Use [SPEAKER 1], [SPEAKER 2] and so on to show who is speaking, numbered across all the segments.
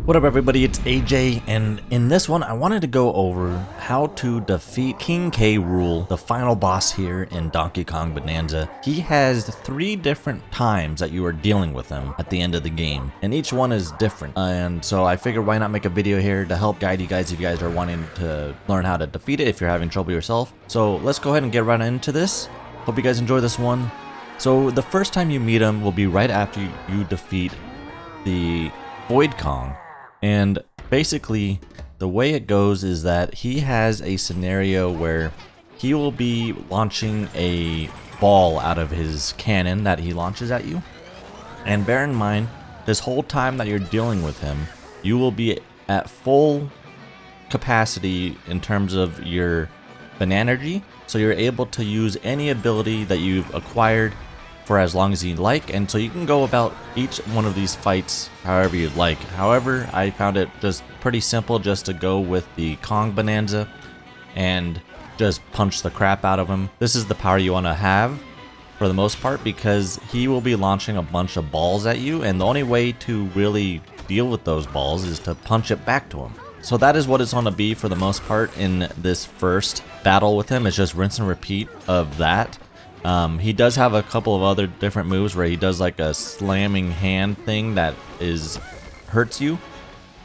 [SPEAKER 1] What up everybody, it's AJ, and in this one I wanted to go over how to defeat King K. Rool, the final boss here in Donkey Kong Bananza. He has 3 different times that you are dealing with him at the end of the game, and each one is different. And so I figured why not make a video here to help guide you guys if you guys are wanting to learn how to defeat it if you're having trouble yourself. So let's go ahead and get right into this. Hope you guys enjoy this one. So the first time you meet him will be right after you defeat the Void Kong. And basically, the way it goes is that he has a scenario where he will be launching a ball out of his cannon that he launches at you. And bear in mind, this whole time that you're dealing with him, you will be at full capacity in terms of your Bananargy, so you're able to use any ability that you've acquired for as long as you like, and so you can go about each one of these fights however you'd like. However, I found it just pretty simple just to go with the Kong Bananza and just punch the crap out of him. This is the power you want to have for the most part, because he will be launching a bunch of balls at you, and the only way to really deal with those balls is to punch it back to him. So that is what it's going to be for the most part in this first battle with him. It's just rinse and repeat of that. He does have a couple of other different moves where he does like a slamming hand thing that hurts you,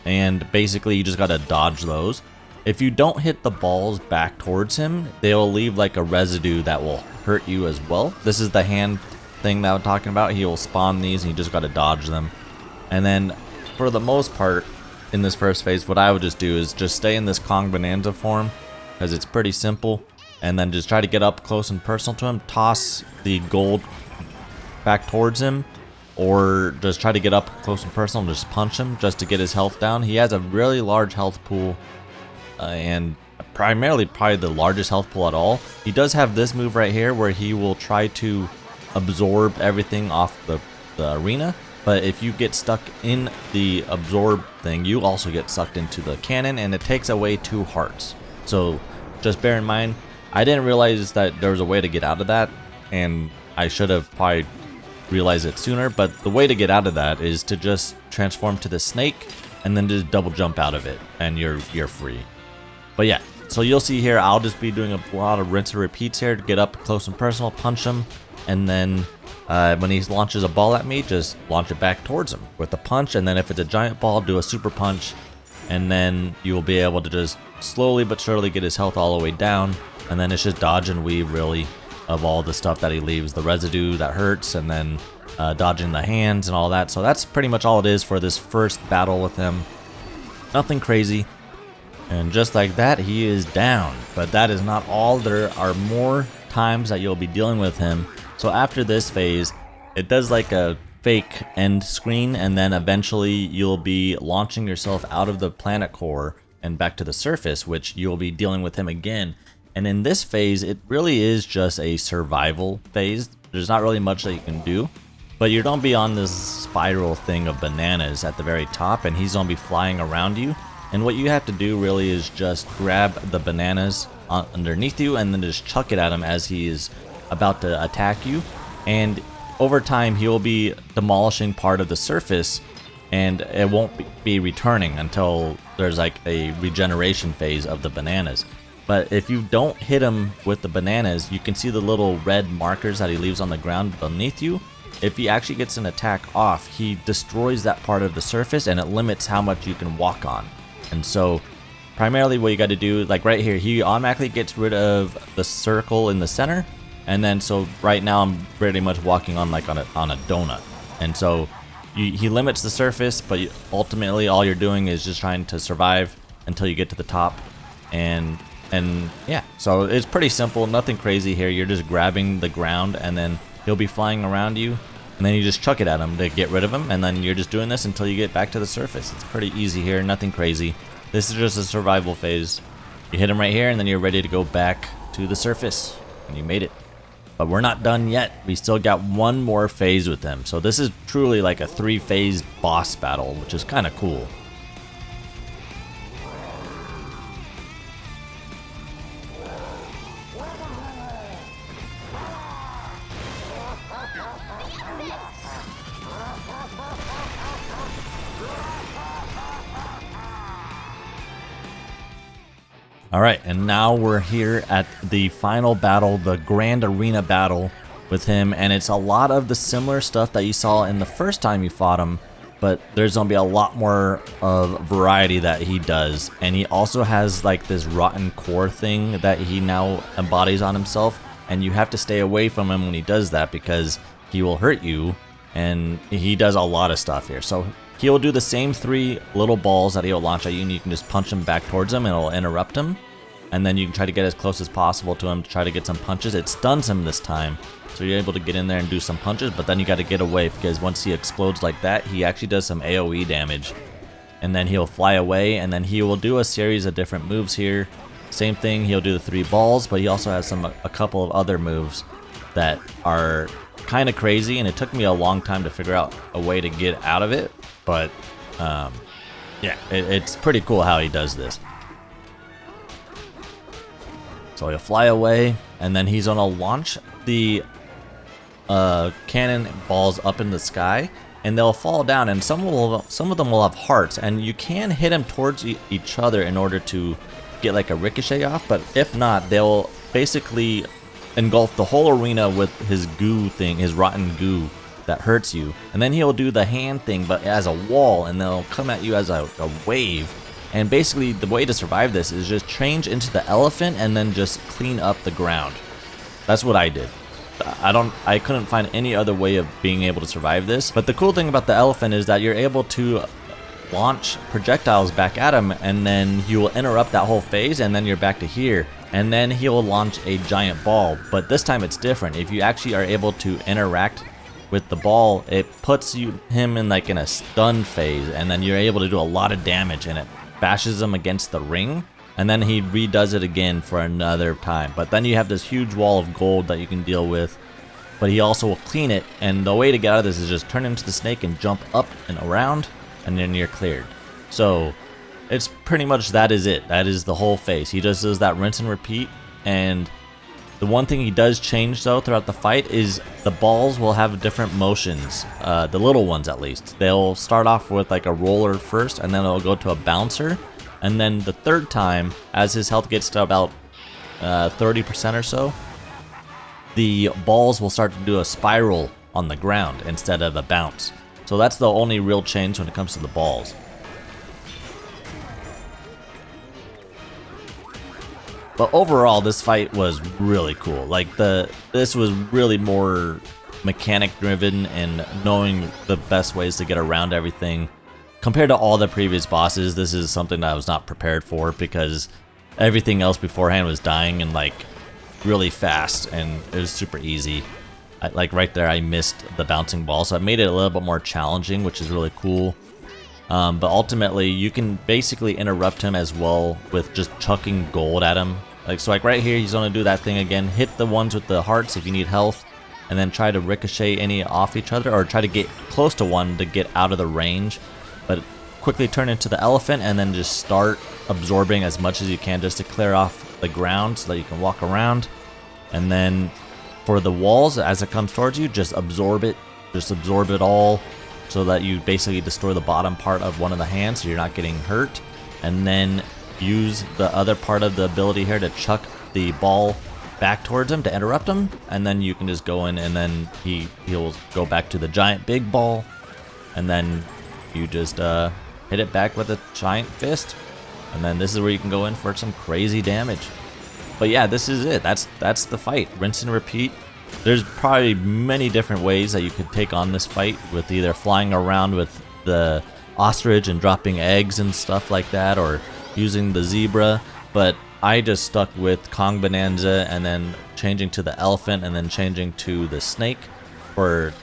[SPEAKER 1] and basically you just gotta dodge those. If you don't hit the balls back towards him, they'll leave like a residue that will hurt you as well. This is the hand thing that I'm talking about. He will spawn these and you just gotta dodge them. And then for the most part in this first phase, what I would just do is just stay in this Kong Bananza form, because it's pretty simple. And then just try to get up close and personal to him, toss the gold back towards him, or just try to get up close and personal and just punch him just to get his health down. He has a really large health pool, and probably the largest health pool at all. He does have this move right here where he will try to absorb everything off the arena, but if you get stuck in the absorb thing, you also get sucked into the cannon, and it takes away 2 hearts. So just bear in mind, I didn't realize that there was a way to get out of that, and I should have probably realized it sooner, but the way to get out of that is to just transform to the snake and then just double jump out of it, and you're free. But yeah, so you'll see here, I'll just be doing a lot of rinse and repeats here to get up close and personal, punch him, and then when he launches a ball at me, just launch it back towards him with a punch, and then if it's a giant ball, do a super punch, and then you will be able to just slowly but surely get his health all the way down. And then it's just dodge and weave really of all the stuff that he leaves, the residue that hurts, and then dodging the hands and all that. So that's pretty much all it is for this first battle with him. Nothing crazy. And just like that, he is down. But that is not all. There are more times that you'll be dealing with him. So after this phase, it does like a fake end screen, and then eventually you'll be launching yourself out of the planet core and back to the surface, which you'll be dealing with him again. And in this phase, it really is just a survival phase. There's not really much that you can do, but you're gonna be on this spiral thing of bananas at the very top, and he's gonna be flying around you. And what you have to do really is just grab the bananas underneath you and then just chuck it at him as he is about to attack you. And over time, he will be demolishing part of the surface, and it won't be returning until there's like a regeneration phase of the bananas. But if you don't hit him with the bananas, you can see the little red markers that he leaves on the ground beneath you. If he actually gets an attack off, he destroys that part of the surface, and it limits how much you can walk on. And so primarily what you got to do, like right here, he automatically gets rid of the circle in the center. And then so right now I'm pretty much walking on like on a donut. And so he limits the surface, but ultimately all you're doing is just trying to survive until you get to the top. And yeah, so it's pretty simple, nothing crazy here. You're just grabbing the ground, and then he'll be flying around you, and then you just chuck it at him to get rid of him, and then you're just doing this until you get back to the surface. It's pretty easy here, nothing crazy. This is just a survival phase. You hit him right here, and then you're ready to go back to the surface, and you made it. But we're not done yet. We still got one more phase with him. So this is truly like a 3-phase boss battle, which is kind of cool. Alright, and now we're here at the final battle, the Grand Arena battle with him, and it's a lot of the similar stuff that you saw in the first time you fought him, but there's gonna be a lot more of variety that he does. And he also has like this rotten core thing that he now embodies on himself, and you have to stay away from him when he does that because he will hurt you, and he does a lot of stuff here. So he'll do the same 3 little balls that he'll launch at you, and you can just punch him back towards him and it'll interrupt him. And then you can try to get as close as possible to him to try to get some punches. It stuns him this time, so you're able to get in there and do some punches, but then you got to get away because once he explodes like that, he actually does some AoE damage. And then he'll fly away, and then he will do a series of different moves here. Same thing, he'll do the 3 balls, but he also has a couple of other moves that are kind of crazy, and it took me a long time to figure out a way to get out of it. But yeah, it's pretty cool how he does this. So he'll fly away, and then he's gonna launch the cannon balls up in the sky, and they'll fall down, and some of them will have hearts, and you can hit them towards each other in order to get like a ricochet off. But if not, they'll basically engulf the whole arena with his goo thing, his rotten goo that hurts you. And then he'll do the hand thing, but as a wall, and they'll come at you as a wave. And basically the way to survive this is just change into the elephant and then just clean up the ground. That's what I did. I couldn't find any other way of being able to survive this. But the cool thing about the elephant is that you're able to launch projectiles back at him, and then he will interrupt that whole phase, and then you're back to here. And then he'll launch a giant ball, but this time it's different. If you actually are able to interact with the ball, it puts him in like in a stun phase, and then you're able to do a lot of damage, and it bashes him against the ring, and then he redoes it again for another time. But then you have this huge wall of gold that you can deal with, but he also will clean it, and the way to get out of this is just turn into the snake and jump up and around, and then you're cleared. So it's pretty much that is it. That is the whole phase. He just does that rinse and repeat. And the one thing he does change though throughout the fight is the balls will have different motions, the little ones at least. They'll start off with like a roller first, and then it'll go to a bouncer, and then the third time, as his health gets to about 30% or so, the balls will start to do a spiral on the ground instead of a bounce. So that's the only real change when it comes to the balls. But overall, this fight was really cool. Like this was really more mechanic driven and knowing the best ways to get around everything. Compared to all the previous bosses, this is something that I was not prepared for because everything else beforehand was dying and like really fast, and it was super easy. Like right there, I missed the bouncing ball, so it made it a little bit more challenging, which is really cool. But ultimately, you can basically interrupt him as well with just chucking gold at him. So like right here, he's gonna do that thing again. Hit the ones with the hearts if you need health, and then try to ricochet any off each other, or try to get close to one to get out of the range. But quickly turn into the elephant, and then just start absorbing as much as you can just to clear off the ground so that you can walk around. And then for the walls, as it comes towards you, just absorb it. Just absorb it all so that you basically destroy the bottom part of one of the hands so you're not getting hurt. And then use the other part of the ability here to chuck the ball back towards him to interrupt him, and then you can just go in, and then he'll go back to the giant big ball, and then you just hit it back with a giant fist, and then this is where you can go in for some crazy damage. But yeah, this is it. That's the fight. Rinse and repeat. There's probably many different ways that you could take on this fight, with either flying around with the ostrich and dropping eggs and stuff like that, or using the zebra, but I just stuck with Kong Bananza and then changing to the elephant and then changing to the snake because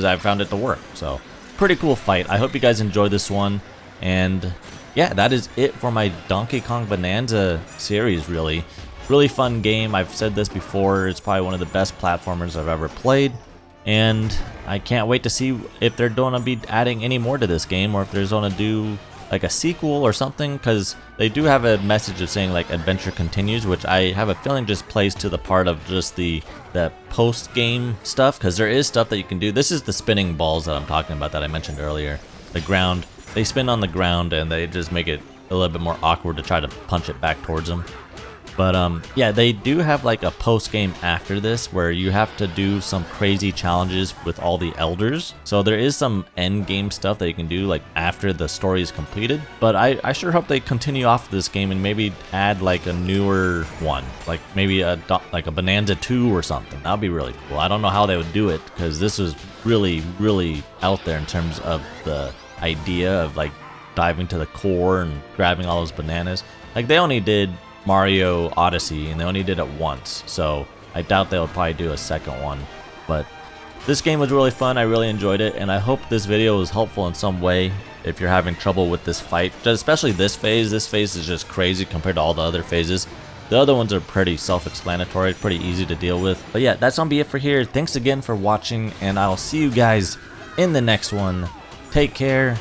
[SPEAKER 1] I found it to work. So pretty cool fight. I hope you guys enjoyed this one, and yeah, that is it for my Donkey Kong Bananza series. Really fun game. I've said this before, it's probably one of the best platformers I've ever played, and I can't wait to see if they're going to be adding any more to this game, or if they're going to do like a sequel or something, because they do have a message of saying like adventure continues, which I have a feeling just plays to the part of just the post game stuff, because there is stuff that you can do. This is the spinning balls that I'm talking about that I mentioned earlier. The ground, they spin on the ground and they just make it a little bit more awkward to try to punch it back towards them. But yeah, they do have like a post game after this where you have to do some crazy challenges with all the elders. So there is some end game stuff that you can do like after the story is completed. But I sure hope they continue off this game and maybe add like a newer one, like maybe a Bonanza 2 or something. That'd be really cool. I don't know how they would do it because this was really out there in terms of the idea of like diving to the core and grabbing all those bananas. Like they only did Mario Odyssey and they only did it once, so I doubt they'll probably do a second one. But this game was really fun. I really enjoyed it, and I hope this video was helpful in some way if you're having trouble with this fight, especially this phase. This phase is just crazy compared to all the other phases. The other ones are pretty self-explanatory, pretty easy to deal with. But yeah, that's gonna be it for here. Thanks again for watching, and I'll see you guys in the next one. Take care.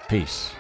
[SPEAKER 1] Peace.